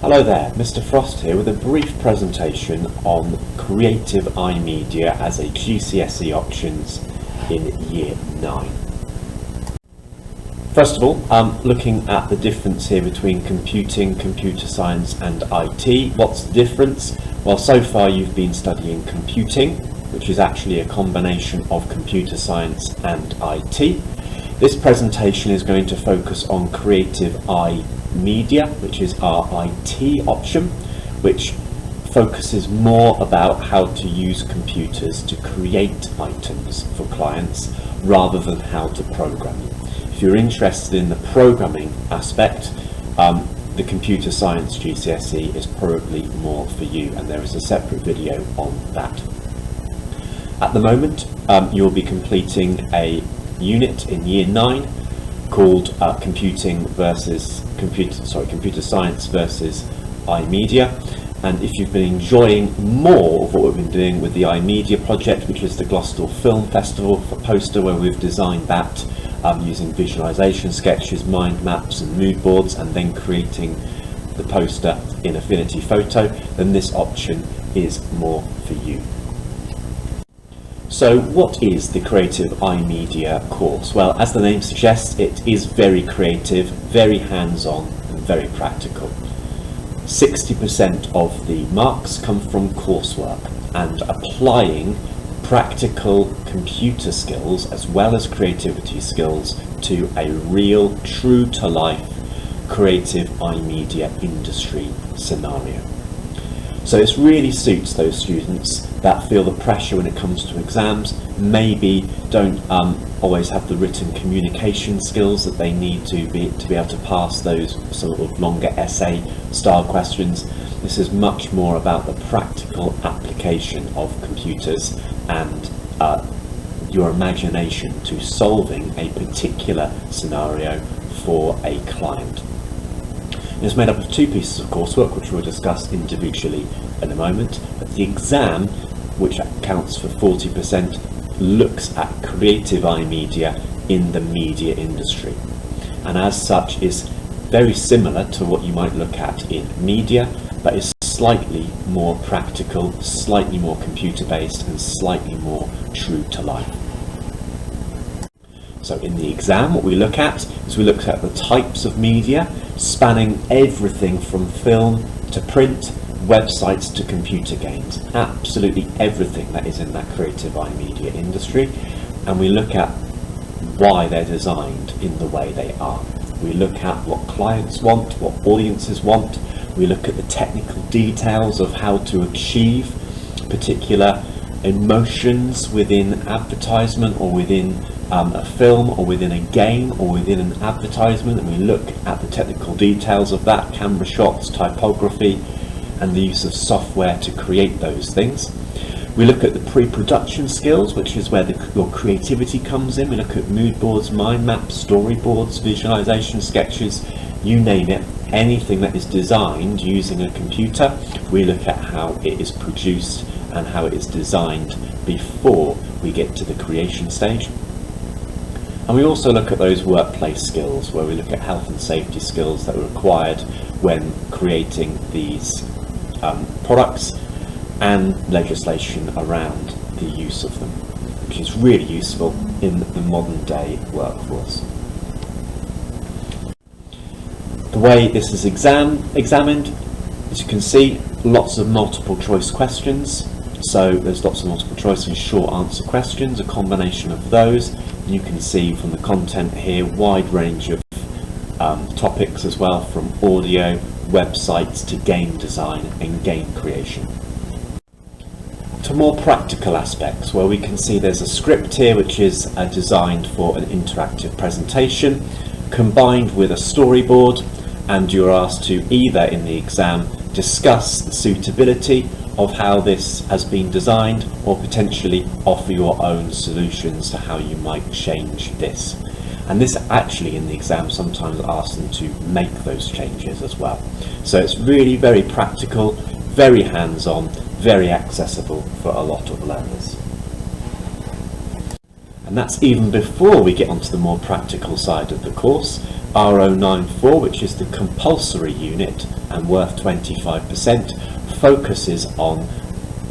Hello there, Mr. Frost here with a brief presentation on Creative iMedia as a GCSE options in Year 9. First of all, looking at the difference here between computing, computer science and IT. What's the difference? Well, so far you've been studying computing, which is actually a combination of computer science and IT. This presentation is going to focus on Creative iMedia, which is our IT option, which focuses more about how to use computers to create items for clients rather than how to program them. If you're interested in the programming aspect, the computer science GCSE is probably more for you, and there is a separate video on that. At the moment, you'll be completing a unit in Year 9 called computer science versus iMedia. And if you've been enjoying more of what we've been doing with the iMedia project, which is the Gloucester Film Festival for poster, where we've designed that using visualization sketches, mind maps and mood boards, and then creating the poster in Affinity Photo, then this option is more for you. So what is the Creative iMedia course? Well, as the name suggests, it is very creative, very hands-on and very practical. 60% of the marks come from coursework and applying practical computer skills as well as creativity skills to a real, true-to-life Creative iMedia industry scenario. So this really suits those students that feel the pressure when it comes to exams, maybe don't always have the written communication skills that they need to be able to pass those sort of longer essay style questions. This is much more about the practical application of computers and your imagination to solving a particular scenario for a client. It's made up of 2 pieces of coursework, which we'll discuss individually in a moment, but the exam, which accounts for 40%, looks at Creative iMedia in the media industry, and as such is very similar to what you might look at in media, but is slightly more practical, slightly more computer based and slightly more true to life. So in the exam, what we look at is we look at the types of media spanning everything from film to print, websites to computer games, absolutely everything that is in that Creative iMedia industry, and we look at why they're designed in the way they are. We look at what clients want, what audiences want, we look at the technical details of how to achieve particular emotions within advertisement or within a film or within a game or within an advertisement, and we look at the technical details of that, camera shots, typography and the use of software to create those things. We look at the pre-production skills, which is where your creativity comes in. We look at mood boards, mind maps, storyboards, visualization sketches, you name it, anything that is designed using a computer. We look at how it is produced and how it is designed before we get to the creation stage. And we also look at those workplace skills, where we look at health and safety skills that are required when creating these products, and legislation around the use of them, which is really useful in the modern day workforce. The way this is examined, as you can see, lots of multiple choice questions. So there's lots of multiple choice and short answer questions, a combination of those. You can see from the content here, wide range of topics as well, from audio, websites to game design and game creation. To more practical aspects, where we can see there's a script here which is designed for an interactive presentation combined with a storyboard, and you're asked to either in the exam discuss the suitability of how this has been designed or potentially offer your own solutions to how you might change this. And this actually in the exam sometimes asks them to make those changes as well. So it's really very practical, very hands-on, very accessible for a lot of learners. And that's even before we get onto the more practical side of the course. R094, which is the compulsory unit and worth 25%, focuses on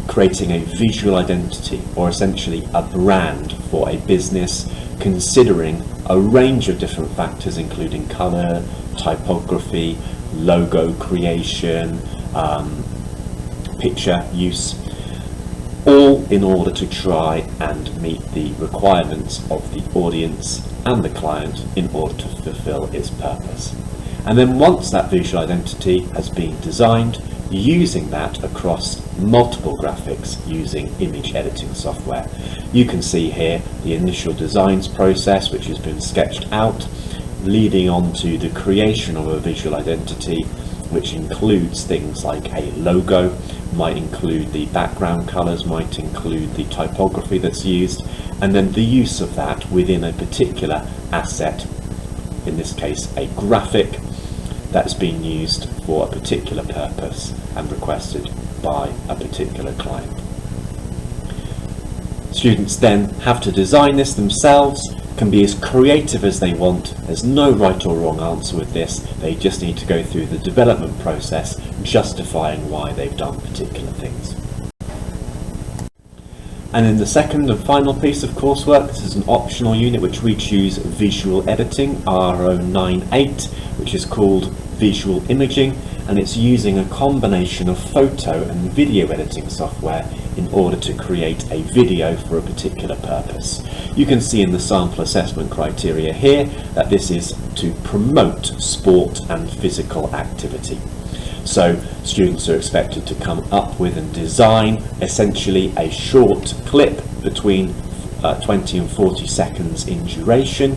creating a visual identity, or essentially a brand for a business, considering a range of different factors including colour, typography, logo creation, picture use, all in order to try and meet the requirements of the audience and the client in order to fulfill its purpose. And then once that visual identity has been designed, using that across multiple graphics using image editing software. You can see here the initial designs process, which has been sketched out, leading on to the creation of a visual identity, which includes things like a logo, might include the background colours, might include the typography that's used, and then the use of that within a particular asset, in this case a graphic, that's been used for a particular purpose and requested by a particular client. Students then have to design this themselves, can be as creative as they want. There's no right or wrong answer with this. They just need to go through the development process justifying why they've done particular things. And in the second and final piece of coursework, this is an optional unit which we choose visual editing, R098, which is called visual imaging, and it's using a combination of photo and video editing software in order to create a video for a particular purpose. You can see in the sample assessment criteria here that this is to promote sport and physical activity. So students are expected to come up with and design essentially a short clip between 20 and 40 seconds in duration,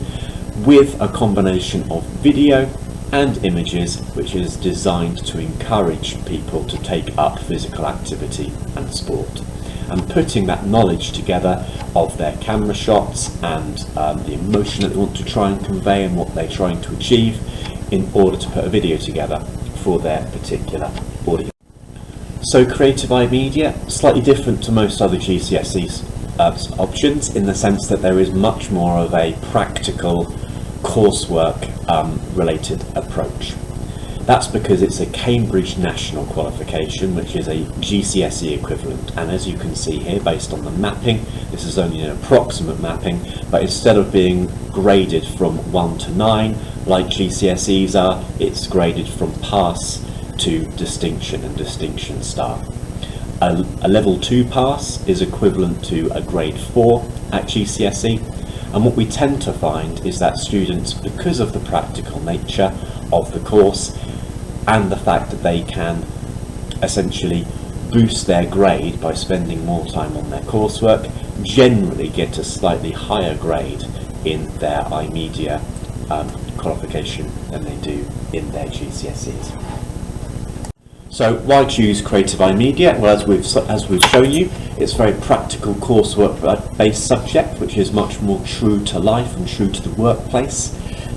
with a combination of video and images, which is designed to encourage people to take up physical activity and sport. And putting that knowledge together of their camera shots and the emotion that they want to try and convey and what they're trying to achieve in order to put a video together for their particular audience. So Creative iMedia, slightly different to most other GCSE options in the sense that there is much more of a practical coursework related approach. That's because it's a Cambridge National qualification, which is a GCSE equivalent, and as you can see here, based on the mapping, this is only an approximate mapping, but instead of being graded from 1 to 9 like GCSEs are, it's graded from pass to distinction and distinction star. A level 2 pass is equivalent to a grade 4 at GCSE, and what we tend to find is that students, because of the practical nature of the course and the fact that they can essentially boost their grade by spending more time on their coursework, generally get a slightly higher grade in their iMedia qualification than they do in their GCSEs. So why choose Creative iMedia? Well, as we've shown you, it's a very practical coursework based subject, which is much more true to life and true to the workplace.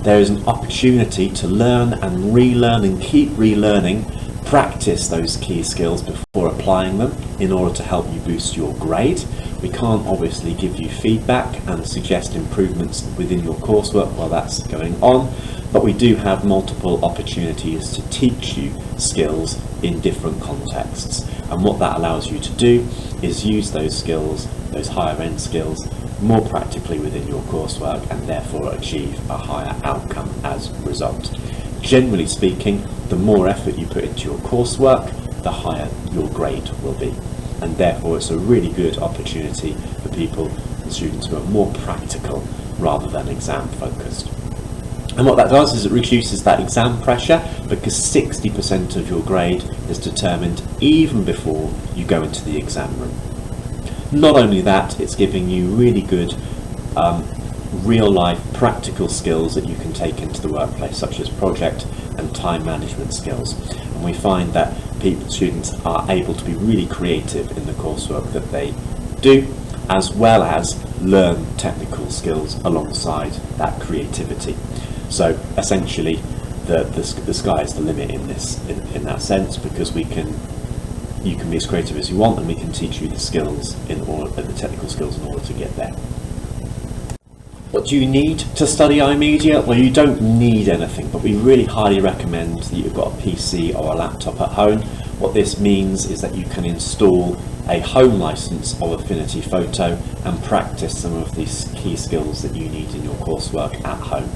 There is an opportunity to learn and relearn and keep relearning, practice those key skills before applying them in order to help you boost your grade. We can't obviously give you feedback and suggest improvements within your coursework while that's going on, but we do have multiple opportunities to teach you skills in different contexts, and what that allows you to do is use those skills, those higher end skills, more practically within your coursework, and therefore achieve a higher outcome as a result. Generally speaking, the more effort you put into your coursework, the higher your grade will be, and therefore it's a really good opportunity for people and students who are more practical rather than exam focused. And what that does is it reduces that exam pressure, because 60% of your grade is determined even before you go into the exam room. Not only that, it's giving you really good real life practical skills that you can take into the workplace, such as project and time management skills. And we find that students are able to be really creative in the coursework that they do, as well as learn technical skills alongside that creativity. So essentially the sky is the limit in that sense, because you can be as creative as you want, and we can teach you the skills the technical skills in order to get there. What do you need to study iMedia? Well, you don't need anything, but we really highly recommend that you've got a PC or a laptop at home. What this means is that you can install a home license of Affinity Photo and practice some of these key skills that you need in your coursework at home.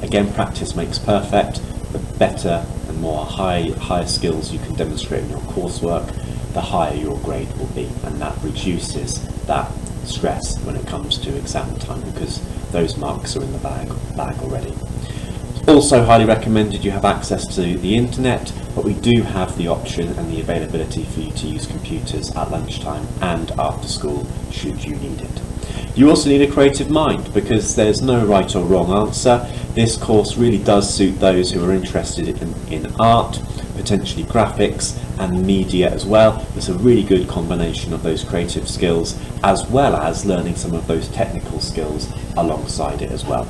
Again, practice makes perfect. The better and more higher skills you can demonstrate in your coursework, the higher your grade will be, and that reduces that stress when it comes to exam time, because those marks are in the bag already. Also highly recommended you have access to the internet, but we do have the option and the availability for you to use computers at lunchtime and after school should you need it. You also need a creative mind, because there's no right or wrong answer. This course really does suit those who are interested in art, potentially graphics and media as well. It's a really good combination of those creative skills as well as learning some of those technical skills alongside it as well.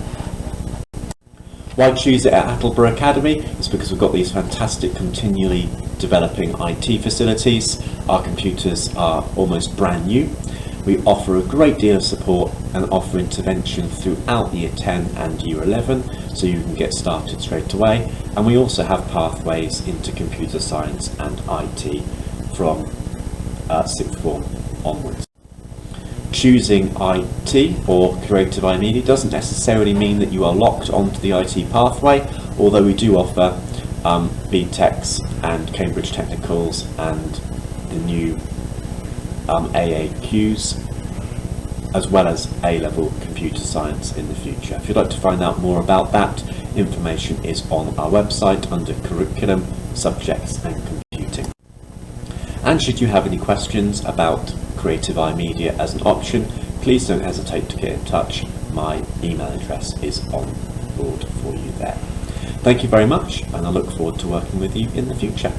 Why choose it at Attleborough Academy? It's because we've got these fantastic continually developing IT facilities. Our computers are almost brand new. We offer a great deal of support and offer intervention throughout Year 10 and Year 11, so you can get started straight away. And we also have pathways into computer science and IT from 6th form onwards. Choosing IT or Creative iMedia doesn't necessarily mean that you are locked onto the IT pathway, although we do offer BTECs and Cambridge Technicals and the new AAQs, as well as A-level computer science in the future. If you'd like to find out more about that, information is on our website under Curriculum, Subjects and Computing. And should you have any questions about Creative iMedia as an option, please don't hesitate to get in touch. My email address is on board for you there. Thank you very much, and I look forward to working with you in the future.